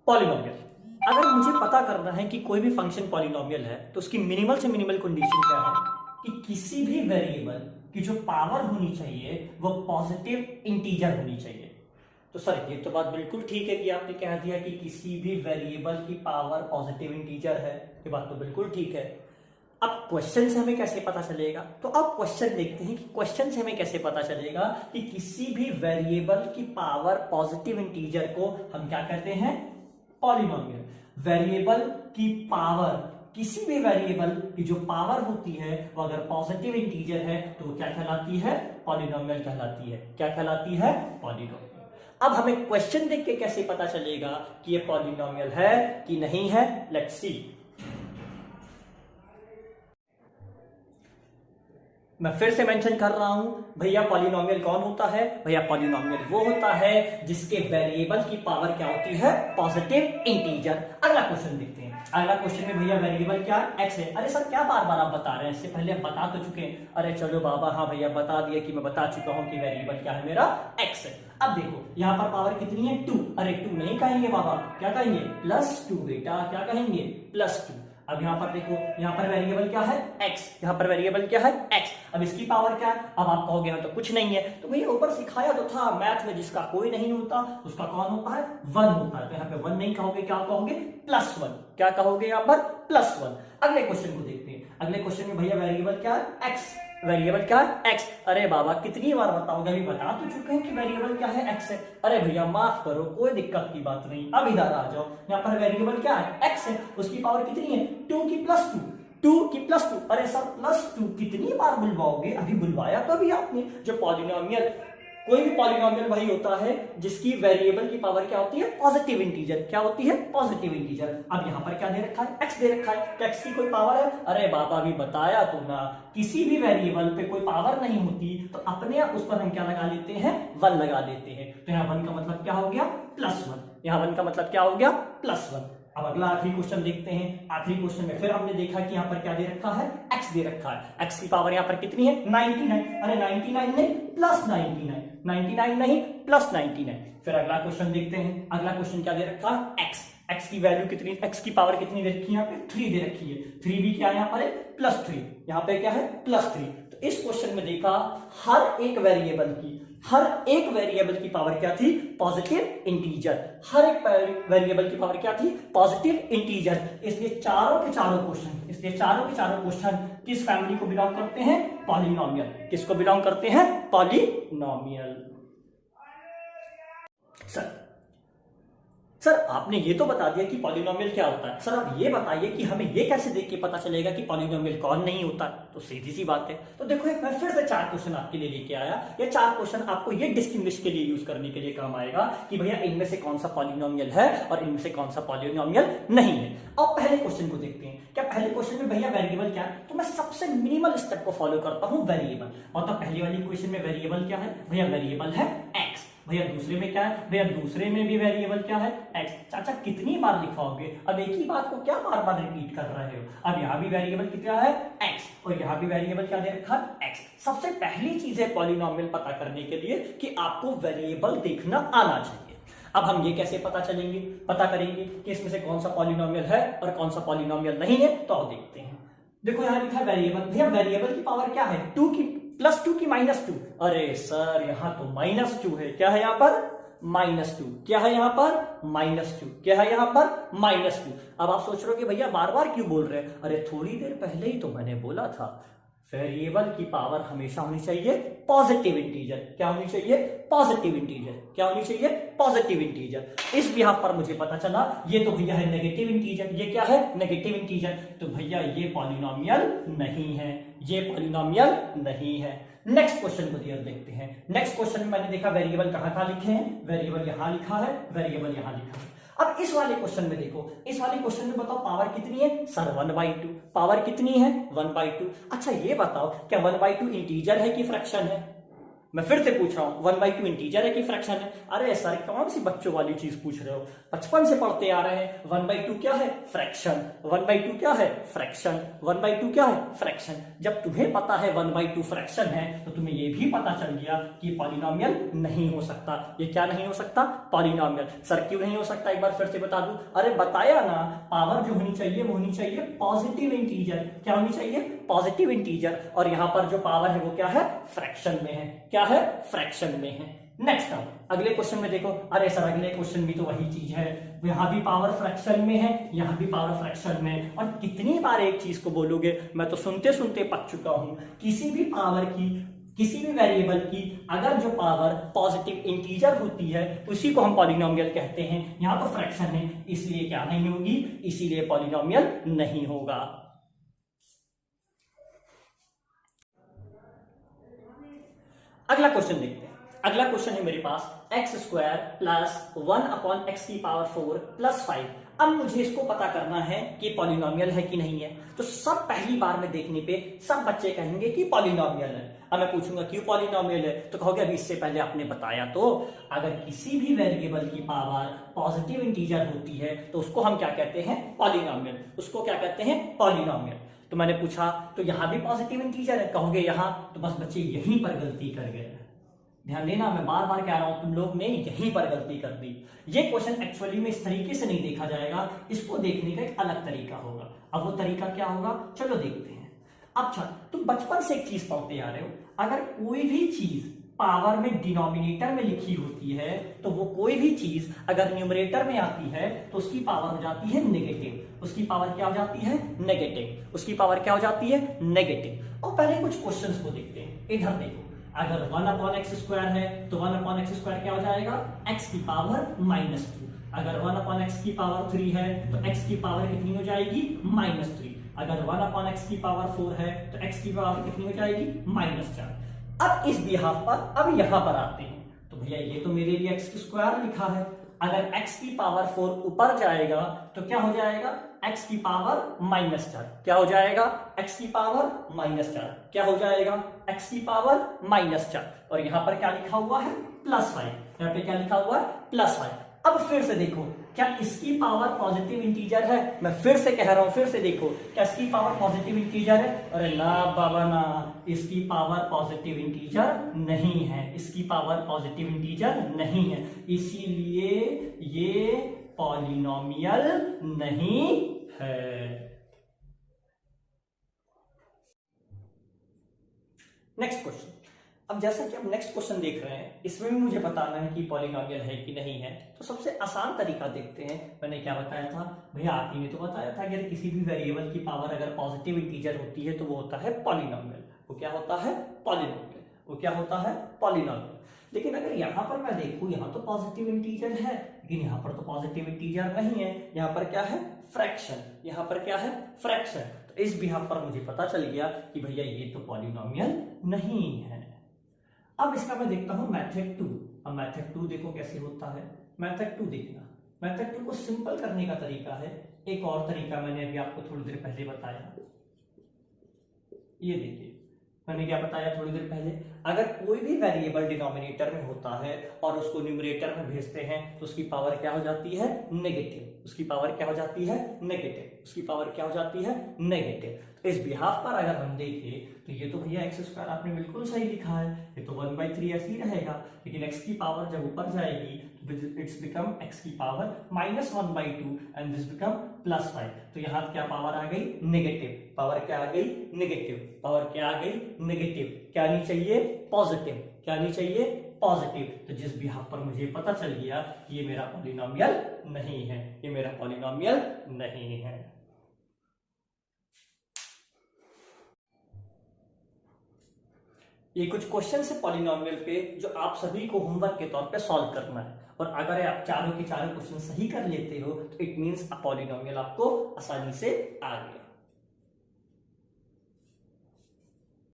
Polynomial. अगर मुझे पता करना है कि कोई भी फंक्शन पॉलिनोमियल है तो उसकी मिनिमल से मिनिमल कंडीशन क्या है कि किसी भी वेरिएबल की जो पावर होनी चाहिए वो पॉजिटिव इंटीजर होनी चाहिए। तो सर ये तो बात बिल्कुल ठीक है कि आपने कह दिया कि किसी भी वेरिएबल की पावर पॉजिटिव इंटीजर है, ये बात तो बिल्कुल ठीक है। अब क्वेश्चन से हमें कैसे पता चलेगा, तो अब क्वेश्चन देखते हैं कि क्वेश्चन से हमें कैसे पता चलेगा कि किसी भी वेरिएबल की पावर पॉजिटिव इंटीजर को हम क्या कहते हैं, पॉलिनोमियल। वेरिएबल की पावर, किसी भी वेरिएबल की जो पावर होती है वो अगर पॉजिटिव इंटीजर है तो वो क्या कहलाती है, पॉलिनोमियल कहलाती है। क्या कहलाती है, पॉलिनोमियल। अब हमें क्वेश्चन देख के कैसे पता चलेगा कि ये पॉलिनोमियल है कि नहीं है, लेट्स सी। मैं फिर से मेंशन कर रहा हूं भैया, पॉलिनोमियल कौन होता है, भैया पॉलिनोमियल वो होता है जिसके वेरिएबल की पावर क्या होती है, पॉजिटिव इंटीजर। अगला क्वेश्चन देखते हैं। अगला क्वेश्चन में भैया वेरिएबल क्या, एक्स है। अरे सर क्या बार बार आप बता रहे हैं, इससे पहले आप बता तो चुके हैं। अरे चलो बाबा, हाँ भैया बता दिया कि मैं बता चुका हूं कि वेरिएबल क्या है, मेरा एक्स है। अब देखो यहाँ पर पावर कितनी है, 2। अरे 2 नहीं कहेंगे बाबा, क्या कहेंगे, +2 बेटा, क्या कहेंगे, +2। अब यहाँ पर देखो, यहाँ पर वेरिएबल क्या है, x। यहाँ पर वेरिएबल क्या है, x। अब इसकी पावर क्या है, अब आप कहोगे हाँ तो कुछ नहीं है। तो भैया ऊपर सिखाया तो था मैथ में, जिसका कोई नहीं होता उसका कौन होता है, 1 होता है। तो यहाँ पे 1 नहीं कहोगे, क्या कहोगे, +1। क्या कहोगे यहाँ पर, +1। अगले क्वेश्चन को देखते हैं। अगले क्वेश्चन में भैया वेरिएबल क्या है, x। वेरिएबल क्या है, x। अरे बाबा कितनी बार बताओगे, अभी बता तो चुके हैं कि वेरिएबल क्या है, x है। अरे भैया माफ करो, कोई दिक्कत की बात नहीं, अब इधर आ जाओ। यहाँ पर वेरिएबल क्या है, x है, उसकी पावर कितनी है, 2 की +2। 2 की +2। अरे सर +2 कितनी बार बुलवाओगे, अभी बुलवाया तो अभी आपने। जो पॉलिनोमियल, कोई भी पॉलिनोमियल वही होता है जिसकी वेरिएबल की पावर क्या होती है, पॉजिटिव इंटीजर। क्या होती है, पॉजिटिव इंटीजर। अब यहाँ पर क्या दे रखा है, x दे रखा है। क्या x की कोई पावर है, अरे बाबा अभी बताया तो ना, किसी भी वेरिएबल पे कोई पावर नहीं होती तो अपने आप उस पर हम क्या लगा लेते हैं, 1 लगा लेते हैं। तो यहाँ 1 का मतलब क्या हो गया, +1। यहाँ 1 का मतलब क्या हो गया, +1। अब अगला आखिरी क्वेश्चन देखते हैं। आखिरी क्वेश्चन में फिर हमने देखा कि यहाँ पर क्या दे रखा है, x दे रखा है। x की पावर यहाँ पर कितनी है, 99। अरे 99 नहीं, +99। 99 नहीं, +99। फिर अगला क्वेश्चन देखते हैं। अगला क्वेश्चन क्या दे रखा है, x। x की वैल्यू कितनी, x की पावर कितनी दे रखी है, यहाँ पे 3 दे रखी है। 3 भी क्या है यहाँ पर, +3। यहाँ पे क्या है, +3। तो इस क्वेश्चन में देखा हर एक वेरिएबल की पावर क्या थी, पॉजिटिव इंटीजर। हर एक वेरिएबल की पावर क्या थी, पॉजिटिव इंटीजर। इसलिए चारों के चारों क्वेश्चन किस फैमिली को बिलोंग करते हैं, पॉलिनोमियल। किसको बिलोंग करते हैं, पॉलिनोमियल। सर आपने ये तो बता दिया कि पॉलिनोमियल क्या होता है, सर आप ये बताइए कि हमें ये कैसे देख के पता चलेगा कि पॉलिनोमियल कौन नहीं होता। तो सीधी सी बात है। तो देखो मैं फिर से 4 क्वेश्चन आपके लिए लेके आया। ये 4 क्वेश्चन आपको ये डिस्टिंग्विश के लिए यूज करने के लिए काम आएगा कि भैया इनमें से कौन सा पॉलिनोमियल है और इनमें से कौन सा पॉलिनोमियल नहीं है। अब पहले क्वेश्चन को देखते हैं। क्या पहले क्वेश्चन में भैया वेरिएबल क्या है, तो मैं सबसे मिनिमल स्टेप को फॉलो करता हूँ, वेरिएबल। मतलब पहली वाली क्वेश्चन में वेरिएबल क्या है, भैया वेरिएबल है x। भैया दूसरे में क्या है, भैया दूसरे में भी वेरिएबल क्या है, x। चाचा कितनी बार लिखवाओगे, अब एक ही बात को क्या बार बार रिपीट कर रहे हो। अब यहाँ भी वेरिएबल कितना है, x, और यहाँ भी वेरिएबल क्या दे रखा है, x। सबसे पहली चीज है पॉलिनोमियल पता करने के लिए कि आपको वेरिएबल देखना आना चाहिए। अब हम ये कैसे पता करेंगे कि इसमें से कौन सा पॉलिनोमियल है और कौन सा पॉलिनोमियल नहीं है, तो आओ देखते हैं। देखो यहाँ लिखा है वेरिएबल। भैया वेरिएबल की पावर क्या है, 2 की +2 की -2। अरे सर यहाँ तो -2 है। क्या है यहाँ पर, -2। क्या है यहाँ पर, -2। क्या है यहाँ पर, -2। अब आप सोच रहे हो कि भैया बार बार क्यों बोल रहे हैं, अरे थोड़ी देर पहले ही तो मैंने बोला था वेरिएबल की पावर हमेशा होनी चाहिए पॉजिटिव इंटीजर। क्या होनी चाहिए, पॉजिटिव इंटीजर। क्या होनी चाहिए, पॉजिटिव इंटीजर। इस बिहाफ पर मुझे पता चला ये तो भैया है नेगेटिव इंटीजर। ये क्या है, नेगेटिव इंटीजर। तो भैया ये पॉलिनोमियल नहीं है, ये पॉलिनोमियल नहीं है। नेक्स्ट क्वेश्चन को देखते हैं। नेक्स्ट क्वेश्चन में मैंने देखा वेरिएबल कहाँ लिखे हैं, वेरिएबल यहां लिखा है, वेरिएबल यहां लिखा है। अब इस वाले क्वेश्चन में देखो, इस वाले क्वेश्चन में बताओ पावर कितनी है, सर 1/2। पावर कितनी है, 1/2। अच्छा ये बताओ क्या 1/2 इंटीजर है कि फ्रैक्शन है, मैं फिर से पूछ रहा हूं 1/2 इंटीजर है कि फ्रैक्शन है? अरे सर कौन सी बच्चों वाली चीज पूछ रहे हो, बचपन से पढ़ते आ रहे हैं। 1/2 क्या है? फ्रैक्शन। 1/2 क्या है? फ्रैक्शन। 1/2 क्या है? फ्रैक्शन। जब तुम्हें पता है 1/2 फ्रैक्शन है तो तुम्हें यह भी पता चल गया कि पॉलिनोमियल नहीं हो सकता। ये क्या नहीं हो सकता? पॉलिनोमियल। सर क्यों नहीं हो सकता, एक बार फिर से बता दूं। अरे बताया ना, पावर जो होनी चाहिए वो होनी चाहिए पॉजिटिव इंटीजर। क्या होनी चाहिए? Positive integer. और यहां पर जो पावर है वो क्या है? फ्रैक्शन में है। क्या है? फ्रैक्शन में है। नेक्स्ट अब अगले क्वेश्चन में देखो। अरे सर अगले क्वेश्चन भी तो वही चीज है, यहां भी पावर फ्रैक्शन में है, यहां भी पावर फ्रैक्शन में। और कितनी बार एक चीज को बोलोगे, मैं तो सुनते सुनते पक चुका हूं। किसी भी पावर की, किसी भी वेरिएबल की अगर जो पावर पॉजिटिव इंटीजर होती है उसी को हम पॉलिनोमियल कहते हैं। यहां तो फ्रैक्शन है, इसलिए क्या नहीं होगी? इसीलिए पॉलिनोमियल नहीं होगा। अगला क्वेश्चन देखते हैं। अगला क्वेश्चन है मेरे पास x² + 1/x की पावर 4 + 5। अब मुझे इसको पता करना है कि पॉलिनोमियल है कि नहीं है। तो सब पहली बार में देखने पे सब बच्चे कहेंगे कि पॉलिनोमियल है। अब मैं पूछूंगा क्यों पॉलिनोमियल है, तो कहोगे अभी इससे पहले आपने बताया तो, अगर किसी भी वेरिएबल की पावर पॉजिटिव इंटीजर होती है तो उसको हम क्या कहते हैं? पॉलिनोमियल। उसको क्या कहते हैं? पॉलिनोमियल। तो मैंने पूछा तो यहां भी पॉजिटिव इंटीजर है, कहोगे यहां, तो बस बच्चे यहीं पर गलती कर गए। ध्यान देना, मैं बार बार कह रहा हूं, तुम लोग ने यहीं पर गलती कर दी। ये क्वेश्चन एक्चुअली में इस तरीके से नहीं देखा जाएगा, इसको देखने का एक अलग तरीका होगा। अब वो तरीका क्या होगा, चलो देखते हैं। अच्छा, तुम बचपन से एक चीज पढ़ते आ रहे हो, अगर कोई भी चीज पावर में डिनोमिनेटर में लिखी होती है तो वो कोई भी चीज अगर न्यूमरेटर में आती है तो उसकी पावर हो जाती है नेगेटिव। उसकी पावर क्या हो जाती है? नेगेटिव। उसकी पावर क्या हो जाती है? नेगेटिव। और पहले कुछ क्वेश्चंस को देखते हैं। इधर देखो, अगर 1/x² है तो 1/x² क्या हो जाएगा? x की पावर -2। अगर 1/x की पावर 3 है तो x की पावर कितनी हो जाएगी? -3। अगर 1/x की पावर 4 है तो x की पावर कितनी हो जाएगी? -4। अब इस बिहाफ पर, अब यहां पर आते हैं तो भैया ये तो मेरे लिए x² लिखा है। अगर x की पावर 4 ऊपर जाएगा तो क्या हो जाएगा? x की पावर -4। क्या हो जाएगा? x की पावर -4। क्या हो जाएगा? x की पावर -4। और यहां पर क्या लिखा हुआ है? +5। यहां पे क्या लिखा हुआ है? +5। अब फिर से देखो, क्या इसकी पावर पॉजिटिव इंटीजर है? मैं फिर से कह रहा हूं, फिर से देखो, क्या इसकी पावर पॉजिटिव इंटीजर है? अरे ना बाबा ना, इसकी पावर पॉजिटिव इंटीजर नहीं है। इसकी पावर पॉजिटिव इंटीजर नहीं है, इसीलिए ये पॉलिनोमियल नहीं है। Next question. अब जैसा कि आप नेक्स्ट क्वेश्चन देख रहे हैं, इसमें भी मुझे बताना है कि पॉलिनोमियल है कि नहीं है। तो सबसे आसान तरीका देखते हैं। मैंने क्या बताया था भैया, आप ही ने तो बताया था कि अगर किसी भी वेरिएबल की पावर अगर पॉजिटिव इंटीजर होती है तो वो होता है पॉलिनोमियल। वो क्या होता है? पॉलिनोमियल। वो क्या होता है? पॉलिनोमियल। लेकिन अगर यहां पर मैं देखूं, यहां तो पॉजिटिव इंटीजर है, लेकिन यहां पर तो पॉजिटिव इंटीजर नहीं है। यहां पर क्या है? फ्रैक्शन। यहां पर क्या है? फ्रैक्शन। तो इस बिहाफ पर मुझे पता चल गया कि भैया ये तो पॉलिनोमियल नहीं है। अब इसका मैं देखता हूं मेथड 2। अब मेथड 2 देखो कैसे होता है। मेथड 2 देखना, मेथड 2 को सिंपल करने का तरीका है। एक और तरीका मैंने अभी आपको थोड़ी देर पहले बताया। ये देखिए, मैंने क्या बताया थोड़ी देर पहले, अगर कोई भी वेरिएबल डिनोमिनेटर में होता है और उसको न्यूमरेटर में भेजते हैं तो उसकी पावर क्या हो जाती है? नेगेटिव। उसकी पावर क्या हो जाती है? नेगेटिव। उसकी पावर क्या हो जाती है? नेगेटिव। तो इस बिहाफ पर अगर हम देखें तो ये तो भैया x² आपने बिल्कुल सही लिखा है, ये तो 1/3 ऐसे ही रहेगा। लेकिन x की पावर जब ऊपर जाएगी तो इट्स बिकम x की पावर -1/2 एंड दिस बिकम +5। तो यहाँ क्या पावर आ गई? नेगेटिव। पावर क्या आ गई? नेगेटिव। पावर क्या आ गई? नेगेटिव। क्या नहीं चाहिए? पॉजिटिव। क्या नहीं चाहिए? पॉजिटिव। तो जिस बिहाफ पर मुझे पता चल गया कि ये मेरा पॉलिनोमियल नहीं है, ये मेरा पॉलिनोमियल नहीं है। ये कुछ क्वेश्चन है पॉलिनोमियल पे जो आप सभी को होमवर्क के तौर पे सॉल्व करना है। और अगर आप चारों के चारों क्वेश्चन सही कर लेते हो तो इट मींस पॉलिनोमियल आपको आसानी से आ गया।